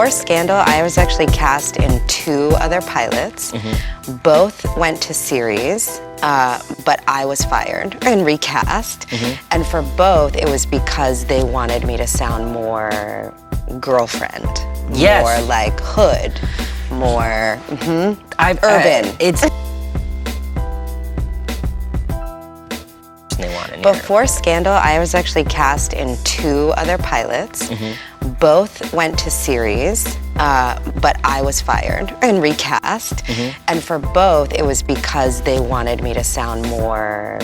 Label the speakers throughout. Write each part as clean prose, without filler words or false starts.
Speaker 1: Before Scandal, I was actually cast in 2 other pilots. Both went to series, but I was fired and recast. And for both, it was because they wanted me to sound more girlfriend, more like hood, more urban. Before Scandal, I was actually cast in 2 other pilots. Both went to series, but I was fired and recast. And for both, it was because they wanted me to sound more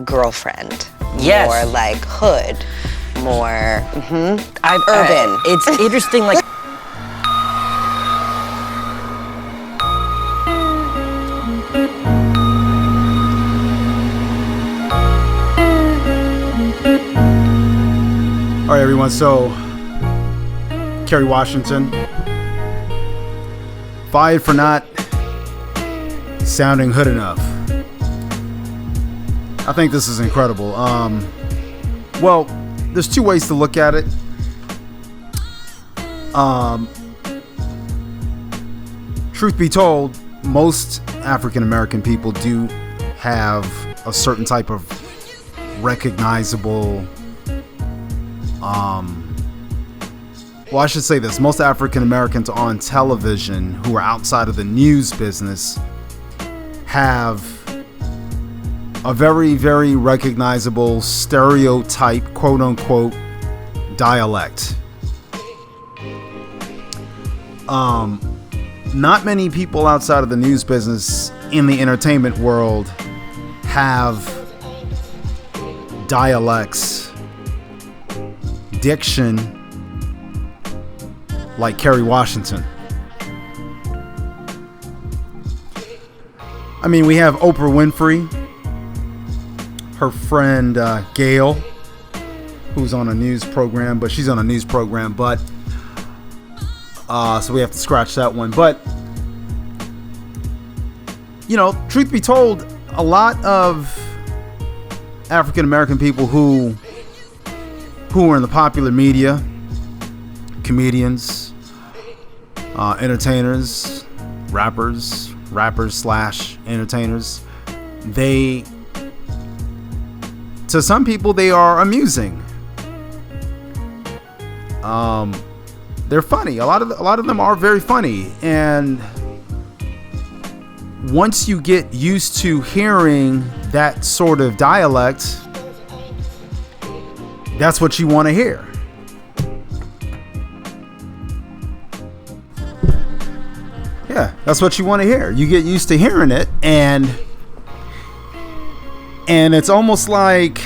Speaker 1: girlfriend, more like hood, more urban.
Speaker 2: It's interesting, like.
Speaker 3: All right, everyone, so Kerry Washington fired for not sounding hood enough. I think this is incredible. Well, there's 2 ways to look at it. Truth be told, most African American people do have a certain type of recognizable well, I should say this. Most African Americans on television who are outside of the news business have a very, very recognizable stereotype, quote unquote, dialect. Not many people outside of the news business in the entertainment world have dialects, diction like Kerry Washington. I mean, we have Oprah Winfrey, her friend Gail, who's on a news program, but she's on a news program, but so we have to scratch that one. But you know, truth be told, a lot of African American people who are in the popular media, comedians, entertainers, rappers / entertainers, they, to some people, they are amusing. They're funny. A lot of them are very funny, and once you get used to hearing that sort of dialect, that's what you want to hear. Yeah, that's what you want to hear. You get used to hearing it, and it's almost like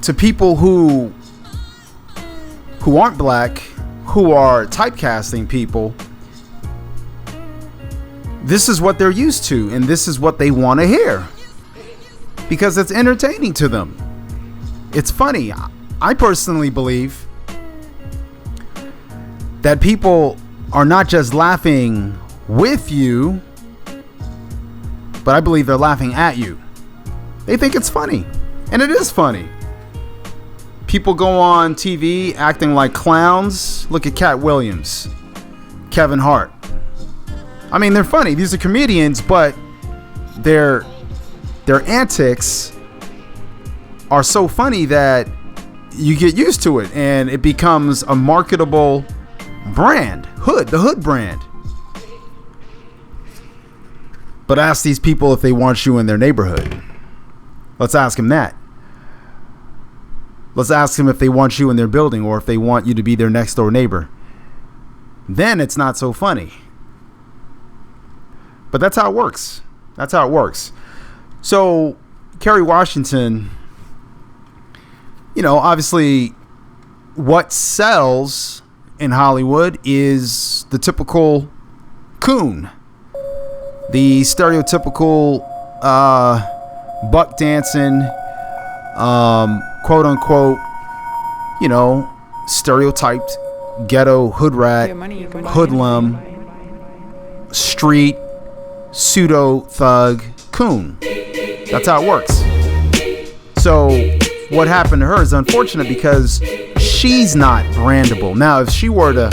Speaker 3: to people who aren't black, who are typecasting people, this is what they're used to, and this is what they want to hear because it's entertaining to them. It's funny. I personally believe that people are not just laughing with you, but I believe they're laughing at you. They think it's funny, and it is funny. People go on TV acting like clowns. Look at Cat Williams, Kevin Hart. I mean, they're funny. These are comedians, but their antics are so funny that you get used to it, and it becomes a marketable brand. The Hood brand. But ask these people if they want you in their neighborhood. Let's ask them that. Let's ask them if they want you in their building or if they want you to be their next door neighbor. Then it's not so funny. But that's how it works. That's how it works. So, Kerry Washington, you know, obviously what sells in Hollywood is the typical coon. The stereotypical buck dancing, quote unquote, you know, stereotyped ghetto hood rat, hoodlum, street, pseudo thug coon. That's how it works. So what happened to her is unfortunate because she's not brandable. Now, if she were to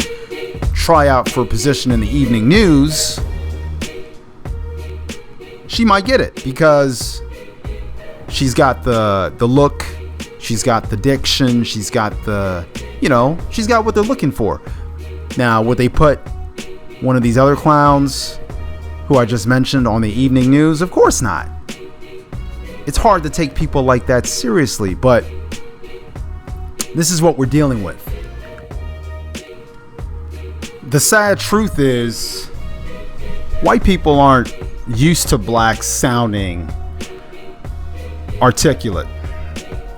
Speaker 3: try out for a position in the evening news, she might get it because she's got the look, she's got the diction, she's got she's got what they're looking for. Now, would they put one of these other clowns who I just mentioned on the evening news? Of course not. It's hard to take people like that seriously, but this is what we're dealing with. The sad truth is, white people aren't used to blacks sounding articulate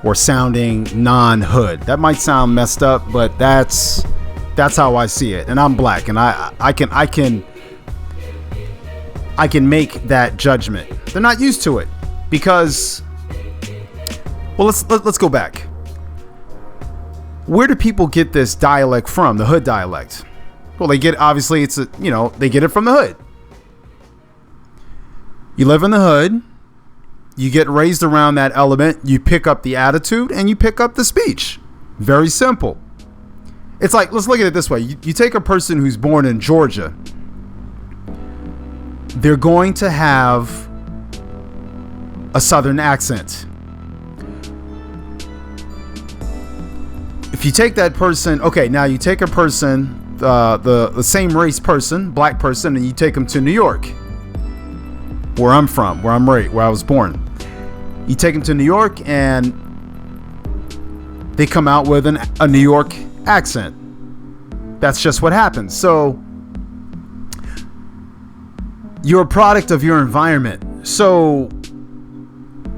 Speaker 3: or sounding non-hood. That might sound messed up, but that's how I see it. And I'm black, and I can make that judgment. They're not used to it because, well, let's go back. Where do people get this dialect from? The hood dialect. Well, they get, obviously they get it from the hood. You live in the hood, you get raised around that element, you pick up the attitude, and you pick up the speech. Very simple. It's like, let's look at it this way. You take a person who's born in Georgia, they're going to have a southern accent. If you take that person, okay, now you take a person, the same race person, black person, and you take them to New York, where I'm from, where I was born. You take them to New York and they come out with a New York accent. That's just what happens. So you're a product of your environment. So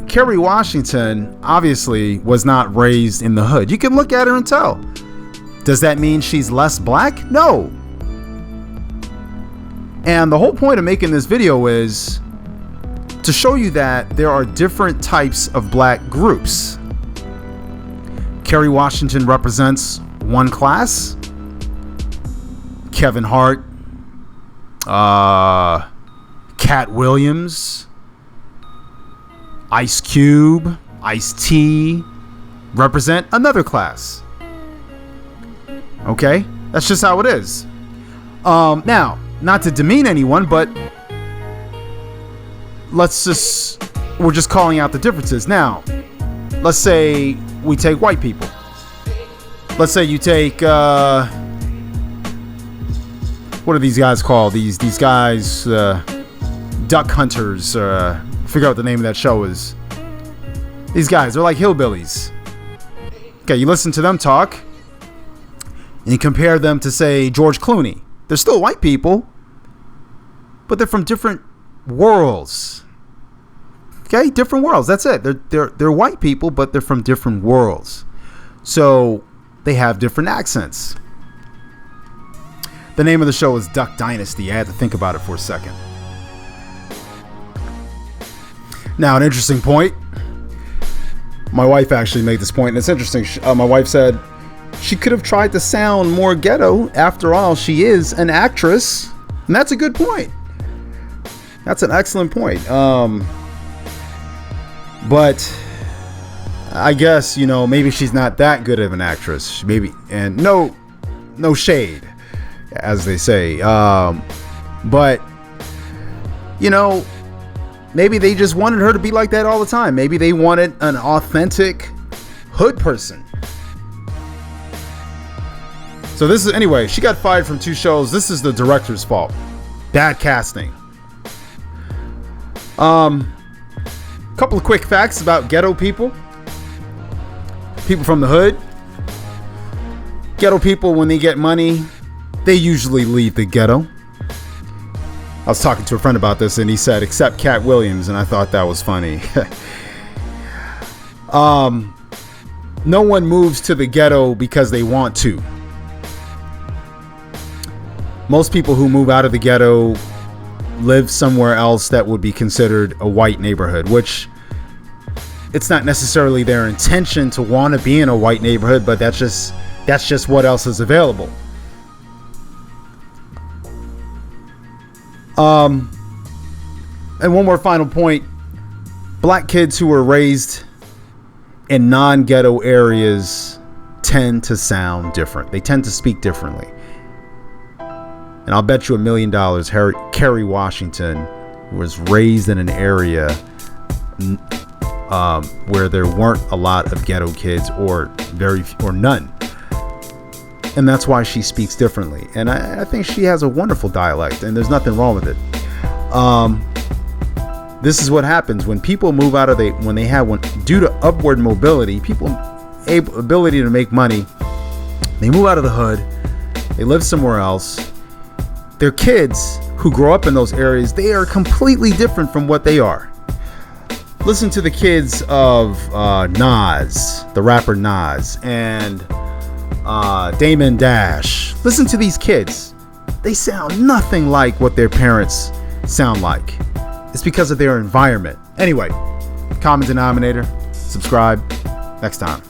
Speaker 3: Kerry Washington obviously was not raised in the hood. You can look at her and tell. Does that mean she's less black? No. And the whole point of making this video is to show you that there are different types of black groups. Kerry Washington represents one class. Kevin Hart, Cat Williams, Ice Cube, Ice-T represent another class. Okay, that's just how it is. Now, not to demean anyone, but we're just calling out the differences. Now, let's say we take white people. Let's say you take, what are these guys called? These guys, duck hunters, I forget what the name of that show is. These guys, they're like hillbillies. Okay, you listen to them talk, and you compare them to, say, George Clooney. They're still white people, but they're from different worlds. Okay, different worlds. That's it. They're white people, but they're from different worlds. So they have different accents. The name of the show is Duck Dynasty. I had to think about it for a second. Now, an interesting point. My wife actually made this point, and it's interesting. My wife said she could have tried to sound more ghetto. After all, she is an actress, and that's a good point. That's an excellent point. But I guess, maybe she's not that good of an actress. Maybe, and no shade, as they say. But, maybe they just wanted her to be like that all the time. Maybe they wanted an authentic hood person. So anyway, she got fired from 2 shows. This is the director's fault. Bad casting. Couple of quick facts about ghetto people. People from the hood. Ghetto people, when they get money, they usually leave the ghetto. I was talking to a friend about this, and he said, except Cat Williams, and I thought that was funny. No one moves to the ghetto because they want to. Most people who move out of the ghetto live somewhere else that would be considered a white neighborhood, which it's not necessarily their intention to want to be in a white neighborhood, but that's just what else is available. And one more final point. Black kids who were raised in non-ghetto areas tend to sound different. They tend to speak differently. And I'll bet you $1 million Kerry Washington was raised in an area where there weren't a lot of ghetto kids, or none. And that's why she speaks differently. And I think she has a wonderful dialect, and there's nothing wrong with it. This is what happens when people move out of due to upward mobility, ability to make money, they move out of the hood, they live somewhere else. Their kids who grow up in those areas, they are completely different from what they are. Listen to the kids of Nas, the rapper Nas, and Damon Dash. Listen to these kids. They sound nothing like what their parents sound like. It's because of their environment. Anyway, common denominator. Subscribe. Next time.